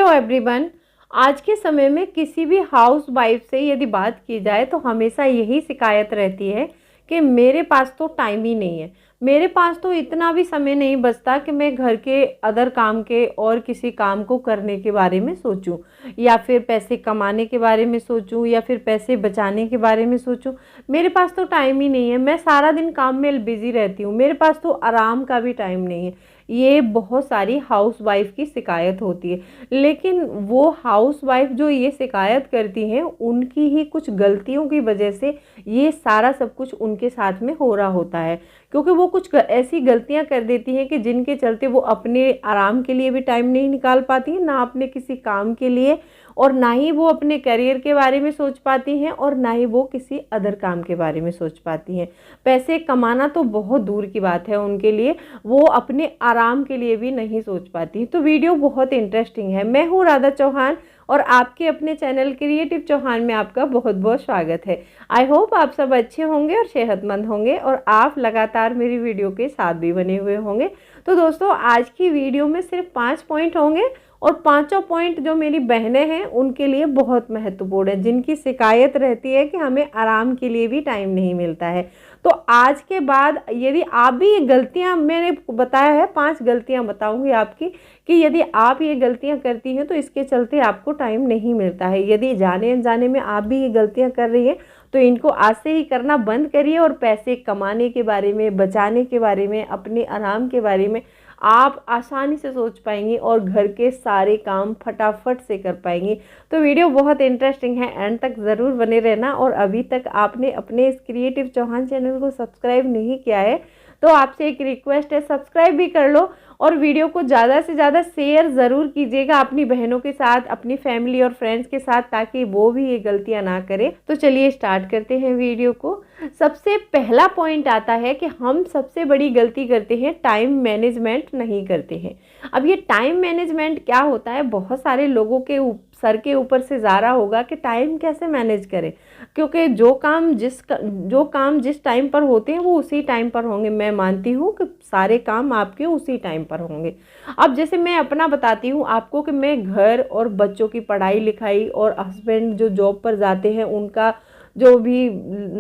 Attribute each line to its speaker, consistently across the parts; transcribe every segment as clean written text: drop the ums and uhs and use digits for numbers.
Speaker 1: Hello everyone. आज के समय में किसी भी हाउस वाइफ से यदि बात की जाए तो हमेशा यही शिकायत रहती है कि मेरे पास तो टाइम ही नहीं है, मेरे पास तो इतना भी समय नहीं बचता कि मैं घर के अदर काम के और किसी काम को करने के बारे में सोचूं, या फिर पैसे कमाने के बारे में सोचूं, या फिर पैसे बचाने के बारे में सोचूं। मेरे पास तो टाइम ही नहीं है, मैं सारा दिन काम में बिजी रहती हूँ, मेरे पास तो आराम का भी टाइम नहीं है। ये बहुत सारी हाउस वाइफ की शिकायत होती है। लेकिन वो हाउस वाइफ जो ये शिकायत करती हैं उनकी ही कुछ गलतियों की वजह से ये सारा सब कुछ उनके साथ में हो रहा होता है, क्योंकि वो कुछ ऐसी गलतियां कर देती हैं कि जिनके चलते वो अपने आराम के लिए भी टाइम नहीं निकाल पाती हैं, ना अपने किसी काम के लिए, और ना ही वो अपने करियर के बारे में सोच पाती हैं, और ना ही वो किसी अदर काम के बारे में सोच पाती हैं। पैसे कमाना तो बहुत दूर की बात है उनके लिए, वो अपने आराम के लिए भी नहीं सोच पाती। तो वीडियो बहुत इंटरेस्टिंग है। मैं हूँ राधा चौहान और आपके अपने चैनल क्रिएटिव चौहान में आपका बहुत बहुत स्वागत है। आई होप आप सब अच्छे होंगे और सेहतमंद होंगे और आप लगातार मेरी वीडियो के साथ भी बने हुए होंगे। तो दोस्तों, आज की वीडियो में सिर्फ 5 पॉइंट होंगे और पांचों पॉइंट जो मेरी बहनें हैं उनके लिए बहुत महत्वपूर्ण है, जिनकी शिकायत रहती है कि हमें आराम के लिए भी टाइम नहीं मिलता है। तो आज के बाद यदि आप भी ये गलतियां, मैंने बताया है 5 गलतियां बताऊंगी आपकी, कि यदि आप ये गलतियां करती हैं तो इसके चलते आपको टाइम नहीं मिलता है। यदि जाने अनजाने में आप भी ये गलतियां कर रही हैं तो इनको आज से ही करना बंद करिए और पैसे कमाने के बारे में, बचाने के बारे में, अपने आराम के बारे में आप आसानी से सोच पाएंगी और घर के सारे काम फटाफट से कर पाएंगी। तो वीडियो बहुत इंटरेस्टिंग है, एंड तक ज़रूर बने रहना। और अभी तक आपने अपने इस क्रिएटिव चौहान चैनल को सब्सक्राइब नहीं किया है तो आपसे एक रिक्वेस्ट है, सब्सक्राइब भी कर लो और वीडियो को ज़्यादा से ज़्यादा शेयर ज़रूर कीजिएगा अपनी बहनों के साथ, अपनी फैमिली और फ्रेंड्स के साथ, ताकि वो भी ये गलतियां ना करें। तो चलिए स्टार्ट करते हैं वीडियो को। सबसे पहला पॉइंट आता है कि हम सबसे बड़ी गलती करते हैं, टाइम मैनेजमेंट नहीं करते हैं। अब ये टाइम मैनेजमेंट क्या होता है, बहुत सारे लोगों के सर के ऊपर से जा रहा होगा कि टाइम कैसे मैनेज करें, क्योंकि जो काम जिस टाइम पर होते हैं वो उसी टाइम पर होंगे। मैं मानती हूँ कि सारे काम आपके उसी टाइम पर होंगे। अब जैसे मैं अपना बताती हूँ आपको कि मैं घर और बच्चों की पढ़ाई लिखाई और हस्बैंड जो जॉब पर जाते हैं उनका जो भी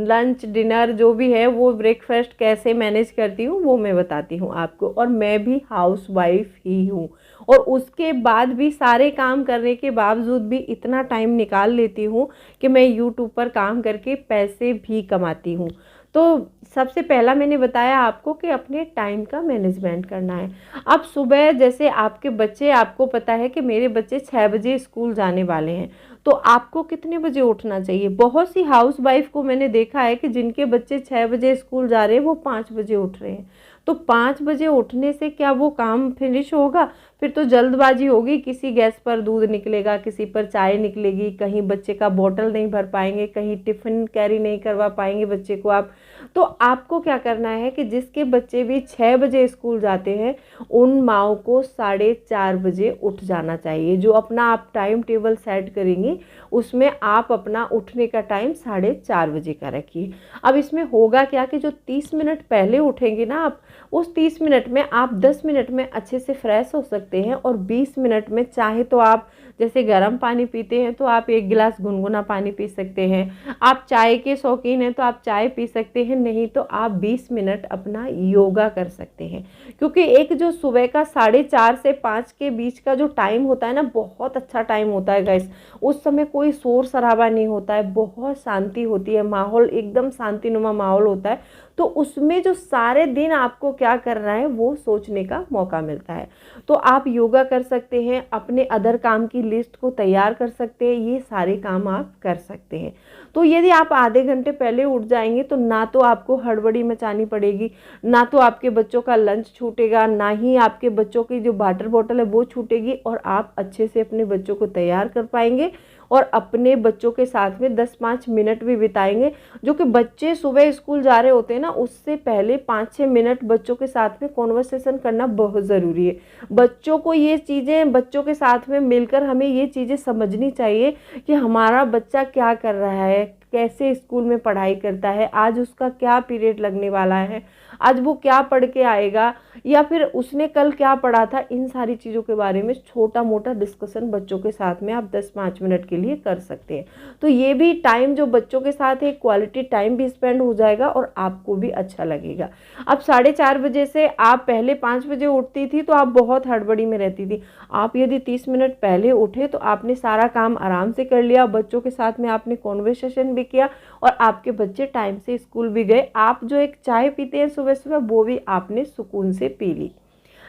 Speaker 1: लंच डिनर जो भी है, वो ब्रेकफास्ट कैसे मैनेज करती हूँ वो मैं बताती हूँ आपको। और मैं भी हाउस वाइफ ही हूँ और उसके बाद भी सारे काम करने के बावजूद भी इतना टाइम निकाल लेती हूँ कि मैं यूट्यूब पर काम करके पैसे भी कमाती हूँ। तो सबसे पहला मैंने बताया आपको कि अपने टाइम का मैनेजमेंट करना है। अब सुबह जैसे आपके बच्चे, आपको पता है कि मेरे बच्चे 6 बजे स्कूल जाने वाले हैं, तो आपको कितने बजे उठना चाहिए। बहुत सी हाउस वाइफ को मैंने देखा है कि जिनके बच्चे 6 बजे स्कूल जा रहे हैं वो 5 बजे उठ रहे हैं। तो 5 बजे उठने से क्या वो काम फिनिश होगा? फिर तो जल्दबाजी होगी, किसी गैस पर दूध निकलेगा, किसी पर चाय निकलेगी, कहीं बच्चे का बॉटल नहीं भर पाएंगे, कहीं टिफ़िन कैरी नहीं करवा पाएंगे बच्चे को आप। तो आपको क्या करना है कि जिसके बच्चे भी 6 बजे स्कूल जाते हैं उन माओं को 4:30 बजे उठ जाना चाहिए। जो अपना आप टाइम टेबल सेट करेंगी उसमें आप अपना उठने का टाइम 4:30 बजे का रखिए। अब इसमें होगा क्या कि जो 30 मिनट पहले उठेंगे ना आप, उस 30 मिनट में आप 10 मिनट में अच्छे से फ्रेश हो सकते हैं, और 20 मिनट में चाहे तो आप जैसे गर्म पानी पीते हैं तो आप 1 गिलास गुनगुना पानी पी सकते हैं, आप चाय के शौकीन हैं तो आप चाय पी सकते हैं, नहीं तो आप 20 मिनट अपना योगा कर सकते हैं। क्योंकि एक जो सुबह का 4:30 से 5 के बीच का जो टाइम होता है ना, बहुत अच्छा टाइम होता है गाइस। उस समय कोई शोर शराबा नहीं होता है, बहुत शांति होती है, माहौल एकदम शांतिनुमा माहौल होता है। तो उसमें जो सारे दिन आपको क्या करना है वो सोचने का मौका मिलता है। तो आप योगा कर सकते हैं, अपने अदर काम की लिस्ट को तैयार कर सकते हैं, ये सारे काम आप कर सकते हैं। तो यदि आप आधे घंटे पहले उठ जाएंगे तो ना तो आपको हड़बड़ी मचानी पड़ेगी, ना तो आपके बच्चों का लंच छूटेगा, ना ही आपके बच्चों की जो वाटर बॉटल है वो छूटेगी, और आप अच्छे से अपने बच्चों को तैयार कर पाएंगे और अपने बच्चों के साथ में 10-5 मिनट भी बिताएंगे। जो कि बच्चे सुबह स्कूल जा रहे होते हैं ना, उससे पहले 5-6 मिनट बच्चों के साथ में कॉन्वर्सेशन करना बहुत ज़रूरी है। बच्चों को ये चीज़ें, बच्चों के साथ में मिलकर हमें ये चीज़ें समझनी चाहिए कि हमारा बच्चा क्या कर रहा है, कैसे स्कूल में पढ़ाई करता है, आज उसका क्या पीरियड लगने वाला है, आज वो क्या पढ़ के आएगा या फिर उसने कल क्या पढ़ा था, इन सारी चीज़ों के बारे में छोटा मोटा डिस्कशन बच्चों के साथ में आप 10-5 मिनट के लिए कर सकते हैं। तो ये भी टाइम जो बच्चों के साथ है, क्वालिटी टाइम भी स्पेंड हो जाएगा और आपको भी अच्छा लगेगा। अब 4:30 बजे से आप पहले 5 बजे उठती थी तो आप बहुत हड़बड़ी में रहती थी। आप यदि 30 मिनट पहले उठे तो आपने सारा काम आराम से कर लिया, बच्चों के साथ में आपने कॉन्वर्सेशन भी किया और आपके बच्चे टाइम से स्कूल भी गए। आप जो एक चाय पीते हैं सुबह सुबह, वो भी आपने सुकून से पी ली।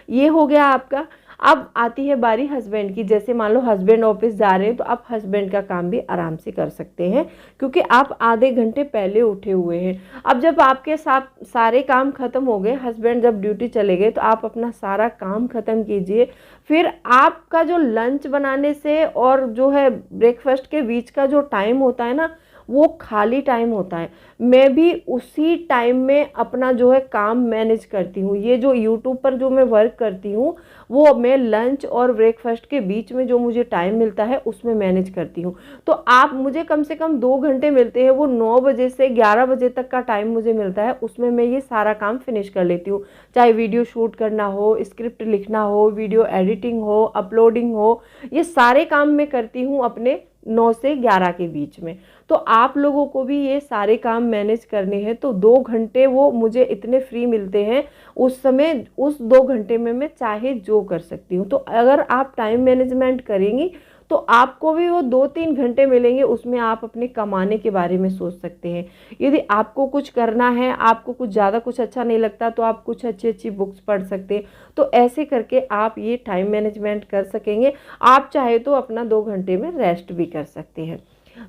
Speaker 1: ये हो गया आपका। अब आती है बारी हस्बैंड की। जैसे मान लो हस्बैंड ऑफिस जा रहे हैं तो आप हस्बैंड का काम भी आराम से कर सकते हैं, क्योंकि आप आधे घंटे पहले उठे हुए हैं। अब जब आपके साथ सारे काम खत्म हो गए, हस्बैंड जब ड्यूटी चले गए, तो आप अपना सारा काम खत्म कीजिए। फिर आपका जो लंच बनाने से और जो है ब्रेकफास्ट के बीच का जो टाइम होता है ना, वो खाली टाइम होता है। मैं भी उसी टाइम में अपना जो है काम मैनेज करती हूँ। ये जो यूट्यूब पर जो मैं वर्क करती हूँ, वो मैं लंच और ब्रेकफास्ट के बीच में जो मुझे टाइम मिलता है उसमें मैनेज करती हूँ। तो आप मुझे कम से कम 2 घंटे मिलते हैं, वो 9 बजे से 11 बजे तक का टाइम मुझे मिलता है, उसमें मैं ये सारा काम फिनिश कर लेती हूँ। चाहे वीडियो शूट करना हो, स्क्रिप्ट लिखना हो, वीडियो एडिटिंग हो, अपलोडिंग हो, ये सारे काम मैं करती हूँ अपने 9 से 11 के बीच में। तो आप लोगों को भी ये सारे काम मैनेज करने हैं, तो 2 घंटे वो मुझे इतने फ्री मिलते हैं, उस समय उस 2 घंटे में मैं चाहे जो कर सकती हूँ। तो अगर आप टाइम मैनेजमेंट करेंगी तो आपको भी वो 2-3 घंटे मिलेंगे, उसमें आप अपने कमाने के बारे में सोच सकते हैं। यदि आपको कुछ करना है, आपको कुछ ज़्यादा कुछ अच्छा नहीं लगता, तो आप कुछ अच्छी अच्छी बुक्स पढ़ सकते हैं। तो ऐसे करके आप ये टाइम मैनेजमेंट कर सकेंगे। आप चाहे तो अपना 2 घंटे में रेस्ट भी कर सकते हैं।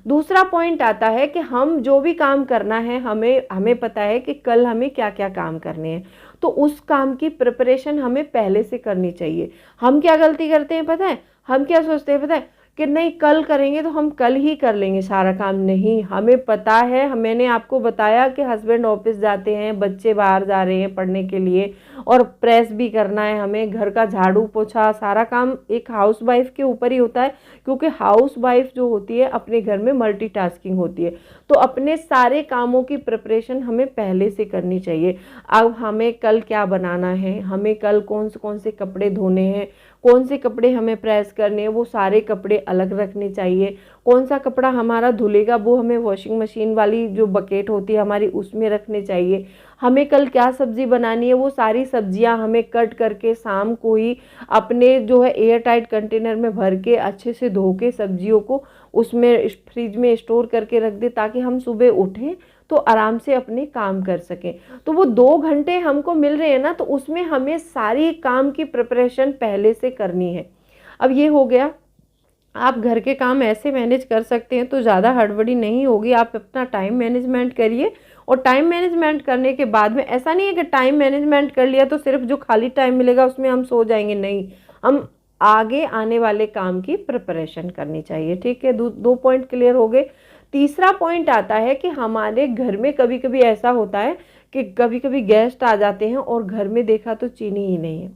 Speaker 1: दूसरा पॉइंट आता है कि हम जो भी काम करना है, हमें पता है कि कल हमें क्या क्या काम करने हैं, तो उस काम की प्रिपरेशन हमें पहले से करनी चाहिए। हम क्या गलती करते हैं पता है? हम क्या सोचते हैं पता है कि नहीं कल करेंगे तो हम कल ही कर लेंगे सारा काम। नहीं, हमें पता है, मैंने आपको बताया कि हस्बैंड ऑफिस जाते हैं, बच्चे बाहर जा रहे हैं पढ़ने के लिए, और प्रेस भी करना है हमें, घर का झाड़ू पोछा सारा काम एक हाउस वाइफ के ऊपर ही होता है, क्योंकि हाउस वाइफ जो होती है अपने घर में मल्टीटास्किंग होती है। तो अपने सारे कामों की प्रिपरेशन हमें पहले से करनी चाहिए। अब हमें कल क्या बनाना है, हमें कल कौन से कपड़े धोने हैं, कौन से कपड़े हमें प्रेस करने हैं, वो सारे कपड़े अलग रखने चाहिए। कौन सा कपड़ा हमारा धुलेगा वो हमें वॉशिंग मशीन वाली जो बकेट होती है हमारी, उसमें रखने चाहिए। हमें कल क्या सब्जी बनानी है, वो सारी सब्जियां हमें कट करके शाम को ही अपने जो है एयर टाइट कंटेनर में भर के अच्छे से धो के सब्जियों को उसमें फ्रिज में स्टोर करके रख दे, ताकि हम सुबह उठें तो आराम से अपने काम कर सकें। तो वो 2 घंटे हमको मिल रहे हैं ना, तो उसमें हमें सारी काम की प्रिपरेशन पहले से करनी है। अब ये हो गया, आप घर के काम ऐसे मैनेज कर सकते हैं तो ज़्यादा हड़बड़ी नहीं होगी। आप अपना टाइम मैनेजमेंट करिए, और टाइम मैनेजमेंट करने के बाद में ऐसा नहीं है कि टाइम मैनेजमेंट कर लिया तो सिर्फ जो खाली टाइम मिलेगा उसमें हम सो जाएंगे। नहीं, हम आगे आने वाले काम की प्रिपरेशन करनी चाहिए। ठीक है, 2 पॉइंट क्लियर हो गए। तीसरा पॉइंट आता है कि हमारे घर में कभी कभी ऐसा होता है कि कभी कभी गेस्ट आ जाते हैं और घर में देखा तो चीनी ही नहीं है,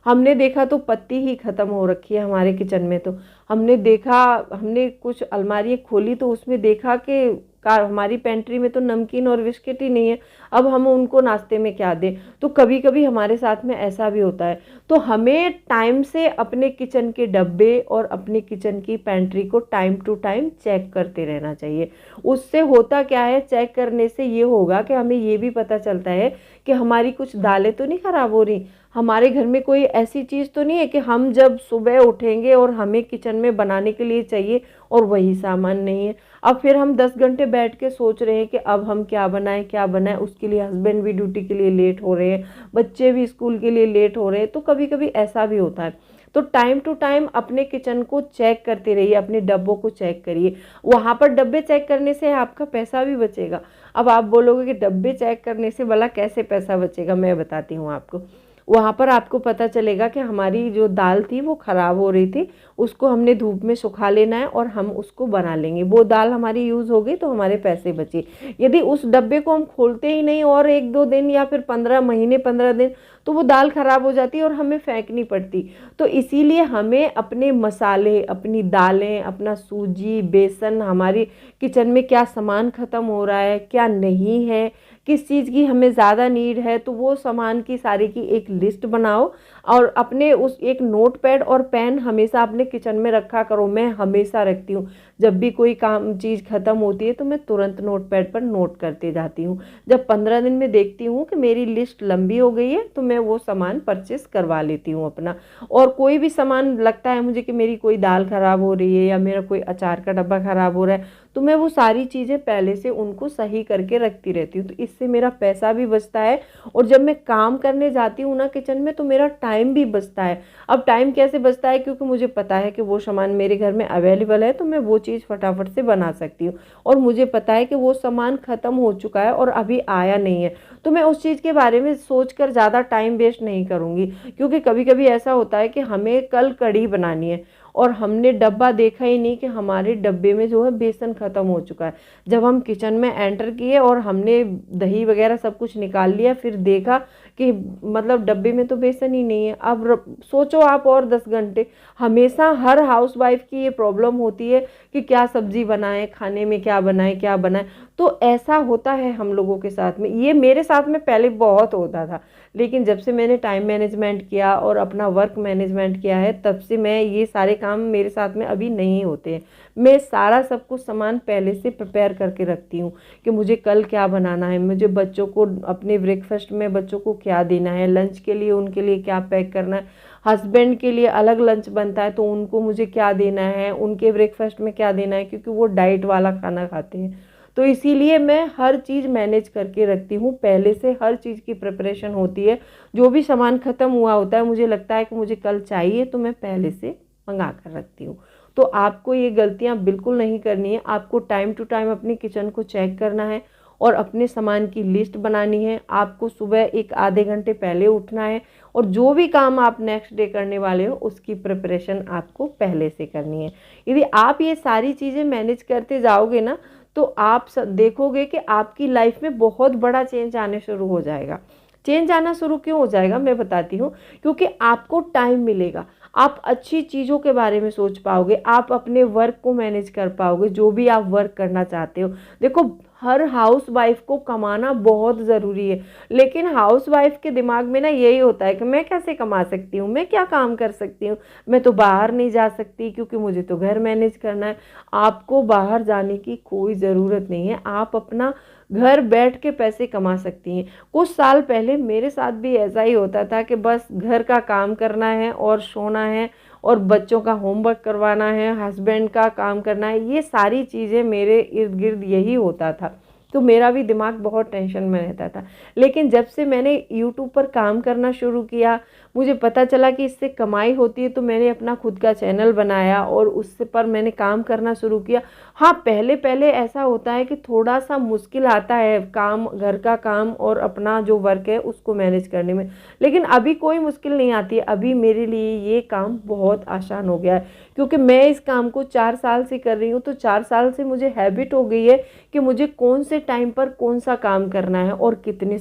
Speaker 1: हमने देखा तो पत्ती ही ख़त्म हो रखी है हमारे किचन में। तो हमने कुछ अलमारियाँ खोली तो उसमें देखा कि हमारी पेंट्री में तो नमकीन और बिस्किट ही नहीं है, अब हम उनको नाश्ते में क्या दें। तो कभी कभी हमारे साथ में ऐसा भी होता है। तो हमें टाइम से अपने किचन के डब्बे और अपनी किचन की पेंट्री को टाइम टू टाइम चेक करते रहना चाहिए। उससे होता क्या है, चेक करने से ये होगा कि हमें ये भी पता चलता है कि हमारी कुछ दालें तो नहीं ख़राब हो रही, हमारे घर में कोई ऐसी चीज़ तो नहीं है कि हम जब सुबह उठेंगे और हमें किचन में बनाने के लिए चाहिए और वही सामान नहीं है। अब फिर हम 10 घंटे बैठ के सोच रहे हैं कि अब हम क्या बनाएं, उसके लिए हस्बैंड भी ड्यूटी के लिए लेट हो रहे हैं, बच्चे भी स्कूल के लिए लेट हो रहे हैं। तो कभी कभी ऐसा भी होता है। तो टाइम टू टाइम अपने किचन को चेक करते रहिए, अपने डब्बों को चेक करिए। वहाँ पर डब्बे चेक करने से आपका पैसा भी बचेगा। अब आप बोलोगे कि डब्बे चेक करने से भला कैसे पैसा बचेगा, मैं बताती हूँ आपको। वहाँ पर आपको पता चलेगा कि हमारी जो दाल थी वो ख़राब हो रही थी, उसको हमने धूप में सुखा लेना है और हम उसको बना लेंगे। वो दाल हमारी यूज़ हो गई तो हमारे पैसे बचे। यदि उस डब्बे को हम खोलते ही नहीं और 1-2 दिन या फिर 15 महीने 15 दिन, तो वो दाल ख़राब हो जाती है और हमें फेंकनी पड़ती। तो इसीलिए हमें अपने मसाले, अपनी दालें, अपना सूजी, बेसन, हमारी किचन में क्या सामान ख़त्म हो रहा है, क्या नहीं है, किस चीज़ की हमें ज़्यादा नीड है, तो वो सामान की सारी की एक लिस्ट बनाओ और अपने उस एक नोटपैड और पेन हमेशा अपने किचन में रखा करो। मैं हमेशा रखती हूँ, जब भी कोई काम चीज़ ख़त्म होती है तो मैं तुरंत नोटपैड पर नोट करते जाती हूँ। जब 15 दिन में देखती हूँ कि मेरी लिस्ट लंबी हो गई है तो मैं वो सामान परचेस करवा लेती हूँ अपना। और कोई भी सामान लगता है मुझे कि मेरी कोई दाल ख़राब हो रही है या मेरा कोई अचार का डब्बा ख़राब हो रहा है, तो मैं वो सारी चीज़ें पहले से उनको सही करके रखती रहती हूँ। तो इससे मेरा पैसा भी बचता है और जब मैं काम करने जाती हूँ ना किचन में, तो मेरा टाइम भी बचता है। अब टाइम कैसे बचता है, क्योंकि मुझे पता है कि वो सामान मेरे घर में अवेलेबल है, तो मैं वो चीज़ फटाफट से बना सकती हूँ। और मुझे पता है कि वो सामान ख़त्म हो चुका है और अभी आया नहीं है, तो मैं उस चीज़ के बारे में सोच कर ज़्यादा टाइम वेस्ट नहीं करूँगी। क्योंकि कभी कभी ऐसा होता है कि हमें कल कढ़ी बनानी है और हमने डब्बा देखा ही नहीं कि हमारे डब्बे में जो है बेसन ख़त्म हो चुका है। जब हम किचन में एंटर किए और हमने दही वगैरह सब कुछ निकाल लिया, फिर देखा कि मतलब डब्बे में तो बेसन ही नहीं है। अब सोचो आप, और 10 घंटे। हमेशा हर हाउसवाइफ की ये प्रॉब्लम होती है कि क्या सब्जी बनाएं, खाने में क्या बनाएं क्या बनाएं। तो ऐसा होता है हम लोगों के साथ में, ये मेरे साथ में पहले बहुत होता था, लेकिन जब से मैंने टाइम मैनेजमेंट किया और अपना वर्क मैनेजमेंट किया है, तब से मैं ये सारे काम मेरे साथ में अभी नहीं होते हैं। मैं सारा सब कुछ सामान पहले से प्रिपेयर करके रखती हूँ कि मुझे कल क्या बनाना है, मुझे बच्चों को अपने ब्रेकफास्ट में बच्चों को क्या देना है, लंच के लिए उनके लिए क्या पैक करना है, हस्बैंड के लिए अलग लंच बनता है तो उनको मुझे क्या देना है, उनके ब्रेकफास्ट में क्या देना है, क्योंकि वो डाइट वाला खाना खाते हैं। तो इसीलिए मैं हर चीज़ मैनेज करके रखती हूँ, पहले से हर चीज़ की प्रिपरेशन होती है। जो भी सामान ख़त्म हुआ होता है, मुझे लगता है कि मुझे कल चाहिए, तो मैं पहले से मंगा कर रखती हूँ। तो आपको ये गलतियाँ बिल्कुल नहीं करनी है। आपको टाइम टू टाइम अपनी किचन को चेक करना है और अपने सामान की लिस्ट बनानी है। आपको सुबह एक आधे घंटे पहले उठना है और जो भी काम आप नेक्स्ट डे करने वाले हो उसकी प्रिपरेशन आपको पहले से करनी है। यदि आप ये सारी चीज़ें मैनेज करते जाओगे ना, तो आप देखोगे कि आपकी लाइफ में बहुत बड़ा चेंज आने शुरू हो जाएगा। चेंज आना शुरू क्यों हो जाएगा, मैं बताती हूँ। क्योंकि आपको टाइम मिलेगा, आप अच्छी चीज़ों के बारे में सोच पाओगे, आप अपने वर्क को मैनेज कर पाओगे, जो भी आप वर्क करना चाहते हो। देखो, हर हाउस वाइफ को कमाना बहुत ज़रूरी है, लेकिन हाउस वाइफ के दिमाग में ना यही होता है कि मैं कैसे कमा सकती हूँ, मैं क्या काम कर सकती हूँ, मैं तो बाहर नहीं जा सकती क्योंकि मुझे तो घर मैनेज करना है। आपको बाहर जाने की कोई ज़रूरत नहीं है, आप अपना घर बैठ के पैसे कमा सकती हैं। कुछ साल पहले मेरे साथ भी ऐसा ही होता था कि बस घर का काम करना है और सोना है और बच्चों का होमवर्क करवाना है, हस्बैंड का काम करना है, ये सारी चीज़ें मेरे इर्द गिर्द यही होता था। तो मेरा भी दिमाग बहुत टेंशन में रहता था। लेकिन जब से मैंने यूट्यूब पर काम करना शुरू किया, मुझे पता चला कि इससे कमाई होती है, तो मैंने अपना खुद का चैनल बनाया और उससे पर मैंने काम करना शुरू किया। हाँ, पहले पहले ऐसा होता है कि थोड़ा सा मुश्किल आता है काम, घर का काम और अपना जो वर्क है उसको मैनेज करने में, लेकिन अभी कोई मुश्किल नहीं आती है। अभी मेरे लिए ये काम बहुत आसान हो गया है, क्योंकि मैं इस काम को 4 साल से कर रही हूँ। तो 4 साल से मुझे हैबिट हो गई है कि मुझे कौन से टाइम पर कौन सा काम करना है और कितना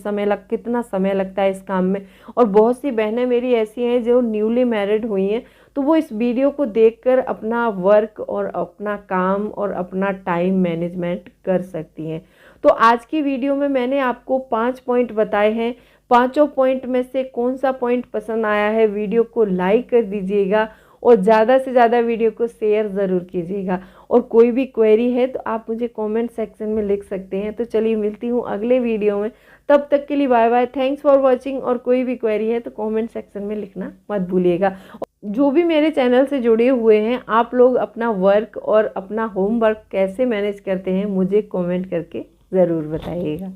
Speaker 1: समय लगता है इस काम में। और बहुत सी बहनें मेरी ऐसी हैं जो न्यूली मैरिड हुई हैं, तो वो इस वीडियो को देखकर अपना वर्क और अपना काम और अपना टाइम मैनेजमेंट कर सकती हैं। तो आज की वीडियो में मैंने आपको 5 पॉइंट बताए हैं। पांचों पॉइंट में से कौन सा पॉइंट पसंद आया है, वीडियो को लाइक कर दीजिएगा और ज़्यादा से ज़्यादा वीडियो को शेयर ज़रूर कीजिएगा। और कोई भी क्वेरी है तो आप मुझे कमेंट सेक्शन में लिख सकते हैं। तो चलिए, मिलती हूँ अगले वीडियो में, तब तक के लिए bye bye, thanks for watching. और कोई भी क्वेरी है तो कमेंट सेक्शन में लिखना मत भूलिएगा। जो भी मेरे चैनल से जुड़े हुए हैं, आप लोग अपना वर्क और अपना होमवर्क कैसे मैनेज करते हैं, मुझे कमेंट करके ज़रूर बताइएगा।